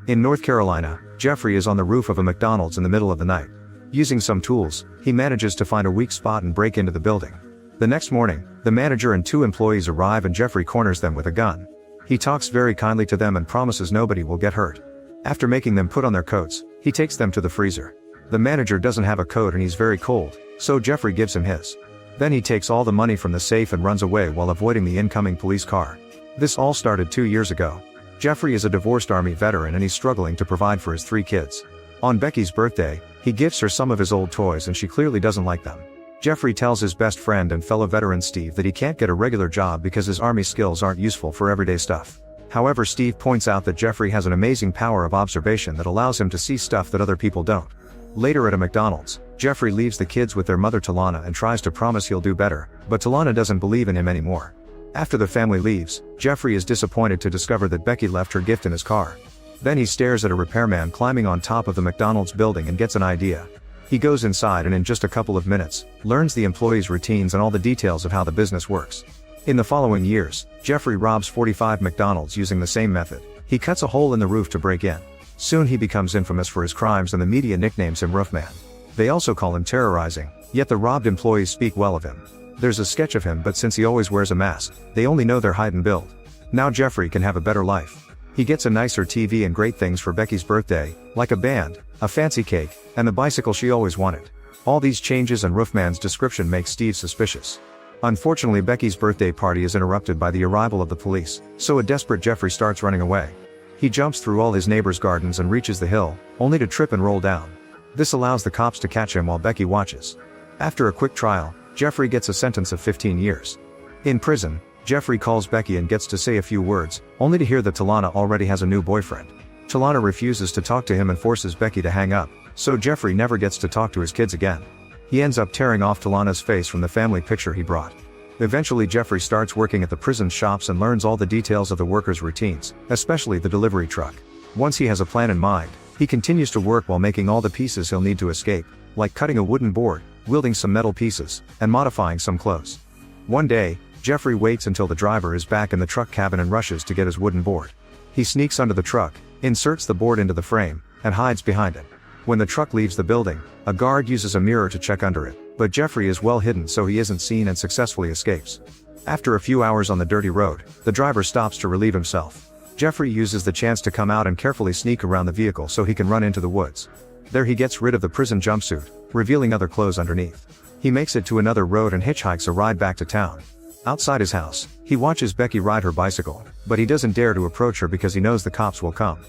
In North Carolina, Jeffrey is on the roof of a McDonald's in the middle of the night. Using some tools, he manages to find a weak spot and break into the building. The next morning, the manager and 2 employees arrive and Jeffrey corners them with a gun. He talks very kindly to them and promises nobody will get hurt. After making them put on their coats, he takes them to the freezer. The manager doesn't have a coat and he's very cold, so Jeffrey gives him his. Then he takes all the money from the safe and runs away while avoiding the incoming police car. This all started 2 years ago. Jeffrey is a divorced Army veteran and he's struggling to provide for his 3 kids. On Becky's birthday, he gives her some of his old toys and she clearly doesn't like them. Jeffrey tells his best friend and fellow veteran Steve that he can't get a regular job because his Army skills aren't useful for everyday stuff. However, Steve points out that Jeffrey has an amazing power of observation that allows him to see stuff that other people don't. Later at a McDonald's, Jeffrey leaves the kids with their mother Talana and tries to promise he'll do better, but Talana doesn't believe in him anymore. After the family leaves, Jeffrey is disappointed to discover that Becky left her gift in his car. Then he stares at a repairman climbing on top of the McDonald's building and gets an idea. He goes inside and in just a couple of minutes, learns the employees' routines and all the details of how the business works. In the following years, Jeffrey robs 45 McDonald's using the same method. He cuts a hole in the roof to break in. Soon he becomes infamous for his crimes and the media nicknames him Roofman. They also call him terrorizing, yet the robbed employees speak well of him. There's a sketch of him, but since he always wears a mask, they only know their height and build. Now Jeffrey can have a better life. He gets a nicer TV and great things for Becky's birthday, like a band, a fancy cake, and the bicycle she always wanted. All these changes and Roofman's description make Steve suspicious. Unfortunately, Becky's birthday party is interrupted by the arrival of the police, so a desperate Jeffrey starts running away. He jumps through all his neighbors' gardens and reaches the hill, only to trip and roll down. This allows the cops to catch him while Becky watches. After a quick trial, Jeffrey gets a sentence of 15 years. In prison, Jeffrey calls Becky and gets to say a few words, only to hear that Talana already has a new boyfriend. Talana refuses to talk to him and forces Becky to hang up, so Jeffrey never gets to talk to his kids again. He ends up tearing off Talana's face from the family picture he brought. Eventually Jeffrey starts working at the prison shops and learns all the details of the workers' routines, especially the delivery truck. Once he has a plan in mind, he continues to work while making all the pieces he'll need to escape, like cutting a wooden board, wielding some metal pieces, and modifying some clothes. One day, Jeffrey waits until the driver is back in the truck cabin and rushes to get his wooden board. He sneaks under the truck, inserts the board into the frame, and hides behind it. When the truck leaves the building, a guard uses a mirror to check under it, but Jeffrey is well hidden so he isn't seen and successfully escapes. After a few hours on the dirty road, the driver stops to relieve himself. Jeffrey uses the chance to come out and carefully sneak around the vehicle so he can run into the woods. There he gets rid of the prison jumpsuit, revealing other clothes underneath. He makes it to another road and hitchhikes a ride back to town. Outside his house, he watches Becky ride her bicycle, but he doesn't dare to approach her because he knows the cops will come.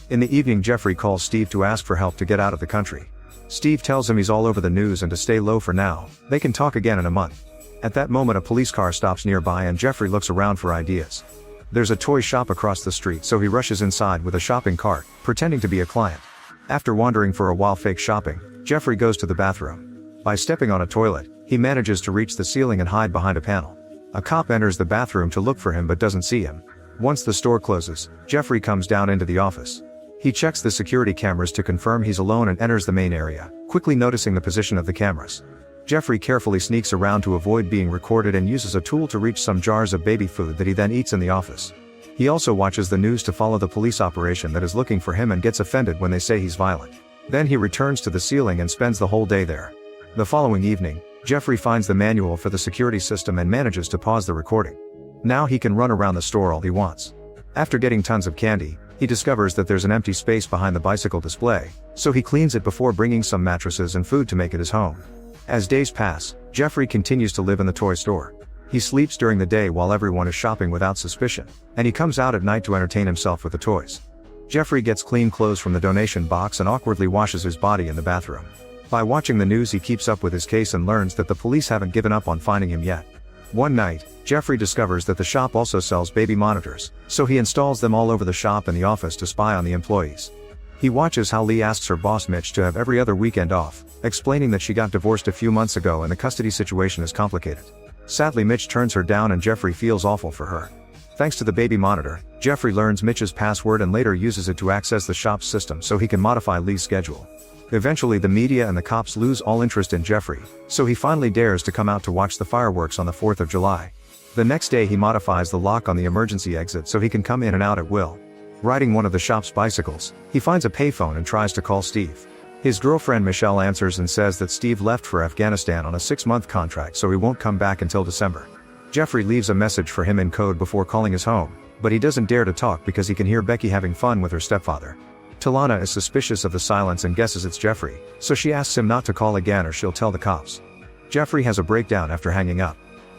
In the evening, Jeffrey calls Steve to ask for help to get out of the country. Steve tells him he's all over the news and to stay low for now. They can talk again in a month. At that moment, a police car stops nearby and Jeffrey looks around for ideas. There's a toy shop across the street, so he rushes inside with a shopping cart, pretending to be a client. After wandering for a while fake shopping, Jeffrey goes to the bathroom. By stepping on a toilet, he manages to reach the ceiling and hide behind a panel. A cop enters the bathroom to look for him but doesn't see him. Once the store closes, Jeffrey comes down into the office. He checks the security cameras to confirm he's alone and enters the main area, quickly noticing the position of the cameras. Jeffrey carefully sneaks around to avoid being recorded and uses a tool to reach some jars of baby food that he then eats in the office. He also watches the news to follow the police operation that is looking for him and gets offended when they say he's violent. Then he returns to the ceiling and spends the whole day there. The following evening, Jeffrey finds the manual for the security system and manages to pause the recording. Now he can run around the store all he wants. After getting tons of candy, he discovers that there's an empty space behind the bicycle display, so he cleans it before bringing some mattresses and food to make it his home. As days pass, Jeffrey continues to live in the toy store. He sleeps during the day while everyone is shopping without suspicion, and he comes out at night to entertain himself with the toys. Jeffrey gets clean clothes from the donation box and awkwardly washes his body in the bathroom. By watching the news, he keeps up with his case and learns that the police haven't given up on finding him yet. One night, Jeffrey discovers that the shop also sells baby monitors, so he installs them all over the shop and the office to spy on the employees. He watches how Lee asks her boss Mitch to have every other weekend off, explaining that she got divorced a few months ago and the custody situation is complicated. Sadly, Mitch turns her down and Jeffrey feels awful for her. Thanks to the baby monitor, Jeffrey learns Mitch's password and later uses it to access the shop's system so he can modify Lee's schedule. Eventually, the media and the cops lose all interest in Jeffrey, so he finally dares to come out to watch the fireworks on the 4th of July. The next day, he modifies the lock on the emergency exit so he can come in and out at will. Riding one of the shop's bicycles, he finds a payphone and tries to call Steve. His girlfriend Michelle answers and says that Steve left for Afghanistan on a 6-month contract, so he won't come back until December. Jeffrey leaves a message for him in code before calling his home, but he doesn't dare to talk because he can hear Becky having fun with her stepfather. Talana is suspicious of the silence and guesses it's Jeffrey, so she asks him not to call again or she'll tell the cops. Jeffrey has a breakdown after hanging up.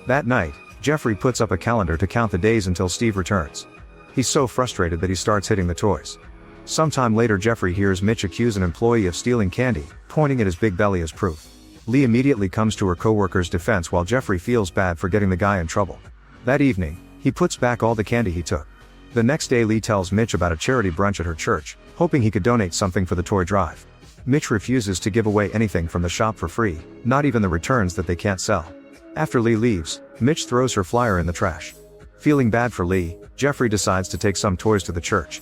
That night, Jeffrey puts up a calendar to count the days until Steve returns. He's so frustrated that he starts hitting the toys. Sometime later, Jeffrey hears Mitch accuse an employee of stealing candy, pointing at his big belly as proof. Lee immediately comes to her coworker's defense while Jeffrey feels bad for getting the guy in trouble. That evening, he puts back all the candy he took. The next day, Lee tells Mitch about a charity brunch at her church, hoping he could donate something for the toy drive. Mitch refuses to give away anything from the shop for free, not even the returns that they can't sell. After Lee leaves, Mitch throws her flyer in the trash. Feeling bad for Lee, Jeffrey decides to take some toys to the church.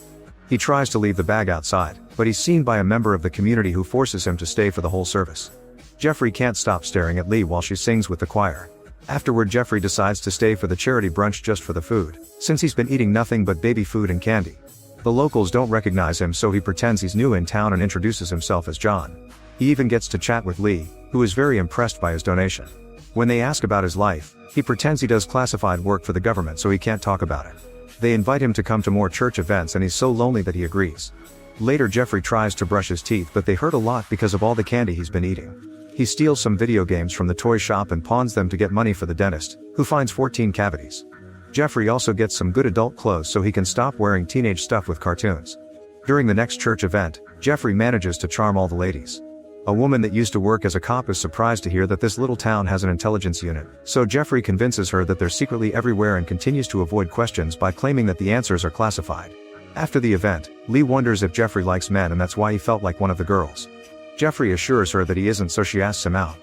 He tries to leave the bag outside, but he's seen by a member of the community who forces him to stay for the whole service. Jeffrey can't stop staring at Lee while she sings with the choir. Afterward, Jeffrey decides to stay for the charity brunch just for the food, since he's been eating nothing but baby food and candy. The locals don't recognize him, so he pretends he's new in town and introduces himself as John. He even gets to chat with Lee, who is very impressed by his donation. When they ask about his life, he pretends he does classified work for the government so he can't talk about it. They invite him to come to more church events and he's so lonely that he agrees. Later, Jeffrey tries to brush his teeth, but they hurt a lot because of all the candy he's been eating. He steals some video games from the toy shop and pawns them to get money for the dentist, who finds 14 cavities. Jeffrey also gets some good adult clothes so he can stop wearing teenage stuff with cartoons. During the next church event, Jeffrey manages to charm all the ladies. A woman that used to work as a cop is surprised to hear that this little town has an intelligence unit, so Jeffrey convinces her that they're secretly everywhere and continues to avoid questions by claiming that the answers are classified. After the event, Lee wonders if Jeffrey likes men and that's why he felt like one of the girls. Jeffrey assures her that he isn't, so she asks him out.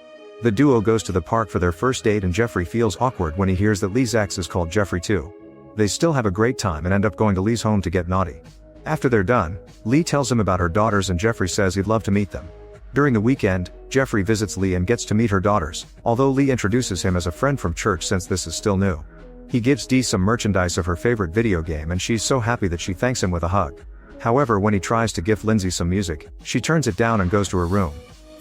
The duo goes to the park for their first date and Jeffrey feels awkward when he hears that Lee's ex is called Jeffrey too. They still have a great time and end up going to Lee's home to get naughty. After they're done, Lee tells him about her daughters and Jeffrey says he'd love to meet them. During the weekend, Jeffrey visits Lee and gets to meet her daughters, although Lee introduces him as a friend from church since this is still new. He gives Dee some merchandise of her favorite video game and she's so happy that she thanks him with a hug. However, when he tries to gift Lindsay some music, she turns it down and goes to her room.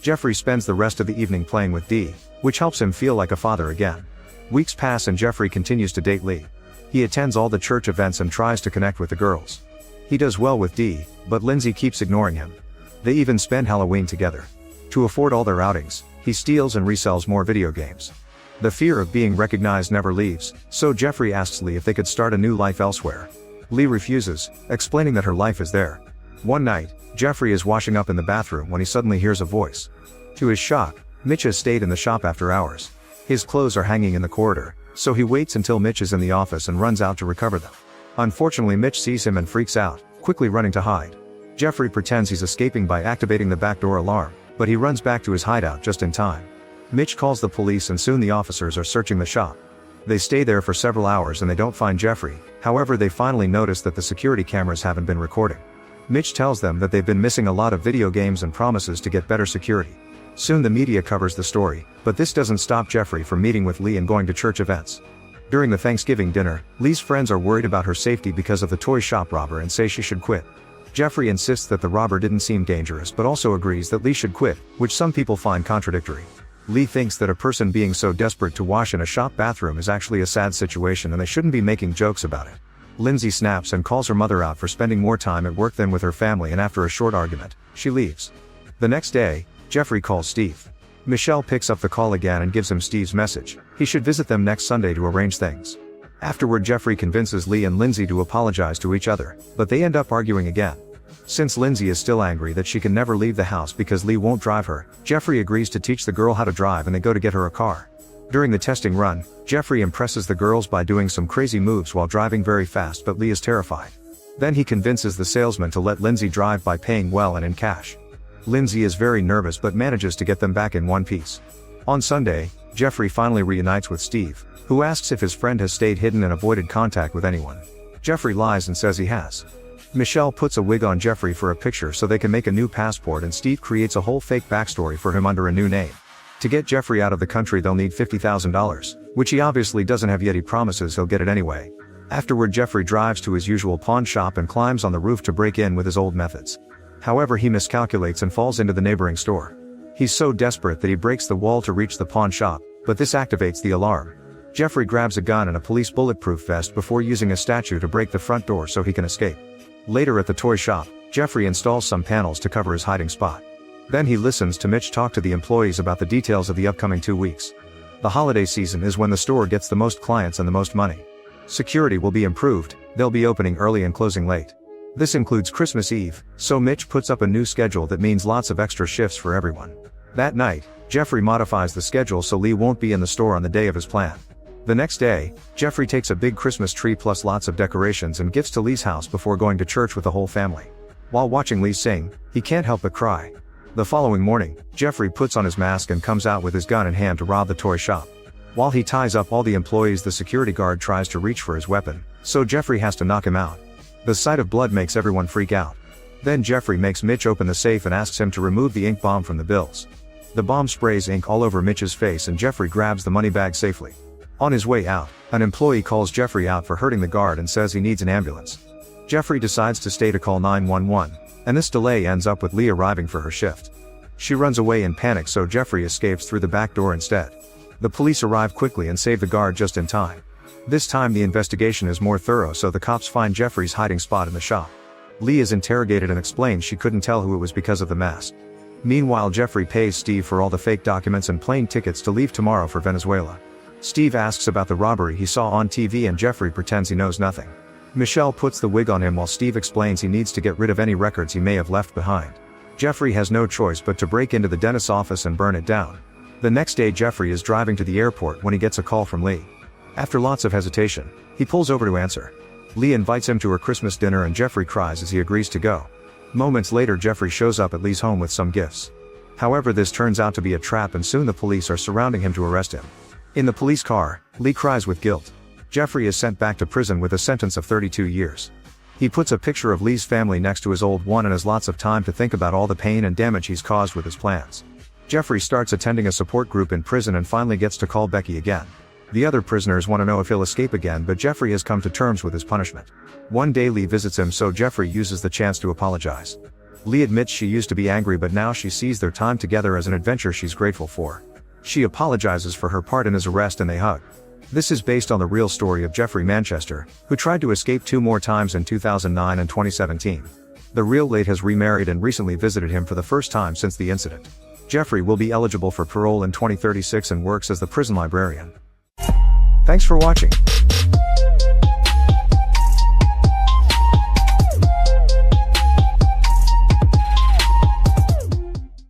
Jeffrey spends the rest of the evening playing with Dee, which helps him feel like a father again. Weeks pass and Jeffrey continues to date Lee. He attends all the church events and tries to connect with the girls. He does well with Dee, but Lindsay keeps ignoring him. They even spend Halloween together. To afford all their outings, he steals and resells more video games. The fear of being recognized never leaves, so Jeffrey asks Lee if they could start a new life elsewhere. Lee refuses, explaining that her life is there. One night, Jeffrey is washing up in the bathroom when he suddenly hears a voice. To his shock, Mitch has stayed in the shop after hours. His clothes are hanging in the corridor, so he waits until Mitch is in the office and runs out to recover them. Unfortunately, Mitch sees him and freaks out, quickly running to hide. Jeffrey pretends he's escaping by activating the back door alarm, but he runs back to his hideout just in time. Mitch calls the police and soon the officers are searching the shop. They stay there for several hours and they don't find Jeffrey, however they finally notice that the security cameras haven't been recording. Mitch tells them that they've been missing a lot of video games and promises to get better security. Soon the media covers the story, but this doesn't stop Jeffrey from meeting with Lee and going to church events. During the Thanksgiving dinner, Lee's friends are worried about her safety because of the toy shop robber and say she should quit. Jeffrey insists that the robber didn't seem dangerous but also agrees that Lee should quit, which some people find contradictory. Lee thinks that a person being so desperate to wash in a shop bathroom is actually a sad situation and they shouldn't be making jokes about it. Lindsay snaps and calls her mother out for spending more time at work than with her family, and after a short argument, she leaves. The next day, Jeffrey calls Steve. Michelle picks up the call again and gives him Steve's message. He should visit them next Sunday to arrange things. Afterward, Jeffrey convinces Lee and Lindsay to apologize to each other, but they end up arguing again. Since Lindsay is still angry that she can never leave the house because Lee won't drive her, Jeffrey agrees to teach the girl how to drive and they go to get her a car. During the testing run, Jeffrey impresses the girls by doing some crazy moves while driving very fast, but Lee is terrified. Then he convinces the salesman to let Lindsay drive by paying well and in cash. Lindsay is very nervous but manages to get them back in one piece. On Sunday, Jeffrey finally reunites with Steve, who asks if his friend has stayed hidden and avoided contact with anyone. Jeffrey lies and says he has. Michelle puts a wig on Jeffrey for a picture so they can make a new passport, and Steve creates a whole fake backstory for him under a new name. To get Jeffrey out of the country they'll need $50,000, which he obviously doesn't have yet. He promises he'll get it anyway. Afterward, Jeffrey drives to his usual pawn shop and climbs on the roof to break in with his old methods. However, he miscalculates and falls into the neighboring store. He's so desperate that he breaks the wall to reach the pawn shop, but this activates the alarm. Jeffrey grabs a gun and a police bulletproof vest before using a statue to break the front door so he can escape. Later at the toy shop, Jeffrey installs some panels to cover his hiding spot. Then he listens to Mitch talk to the employees about the details of the upcoming 2 weeks. The holiday season is when the store gets the most clients and the most money. Security will be improved, they'll be opening early and closing late. This includes Christmas Eve, so Mitch puts up a new schedule that means lots of extra shifts for everyone. That night, Jeffrey modifies the schedule so Lee won't be in the store on the day of his plan. The next day, Jeffrey takes a big Christmas tree plus lots of decorations and gifts to Lee's house before going to church with the whole family. While watching Lee sing, he can't help but cry. The following morning, Jeffrey puts on his mask and comes out with his gun in hand to rob the toy shop. While he ties up all the employees, the security guard tries to reach for his weapon, so Jeffrey has to knock him out. The sight of blood makes everyone freak out. Then Jeffrey makes Mitch open the safe and asks him to remove the ink bomb from the bills. The bomb sprays ink all over Mitch's face and Jeffrey grabs the money bag safely. On his way out, an employee calls Jeffrey out for hurting the guard and says he needs an ambulance. Jeffrey decides to stay to call 911, and this delay ends up with Lee arriving for her shift. She runs away in panic, so Jeffrey escapes through the back door instead. The police arrive quickly and save the guard just in time. This time the investigation is more thorough, so the cops find Jeffrey's hiding spot in the shop. Lee is interrogated and explains she couldn't tell who it was because of the mask. Meanwhile, Jeffrey pays Steve for all the fake documents and plane tickets to leave tomorrow for Venezuela. Steve asks about the robbery he saw on TV and Jeffrey pretends he knows nothing. Michelle puts the wig on him while Steve explains he needs to get rid of any records he may have left behind. Jeffrey has no choice but to break into the dentist's office and burn it down. The next day, Jeffrey is driving to the airport when he gets a call from Lee. After lots of hesitation, he pulls over to answer. Lee invites him to her Christmas dinner and Jeffrey cries as he agrees to go. Moments later, Jeffrey shows up at Lee's home with some gifts. However, this turns out to be a trap and soon the police are surrounding him to arrest him. In the police car, Lee cries with guilt. Jeffrey is sent back to prison with a sentence of 32 years. He puts a picture of Lee's family next to his old one and has lots of time to think about all the pain and damage he's caused with his plans. Jeffrey starts attending a support group in prison and finally gets to call Becky again. The other prisoners want to know if he'll escape again, but Jeffrey has come to terms with his punishment. One day Lee visits him, so Jeffrey uses the chance to apologize. Lee admits she used to be angry, but now she sees their time together as an adventure she's grateful for. She apologizes for her part in his arrest and they hug. This is based on the real story of Jeffrey Manchester, who tried to escape 2 more times in 2009 and 2017. The real late has remarried and recently visited him for the first time since the incident. Jeffrey will be eligible for parole in 2036 and works as the prison librarian. Thanks for watching.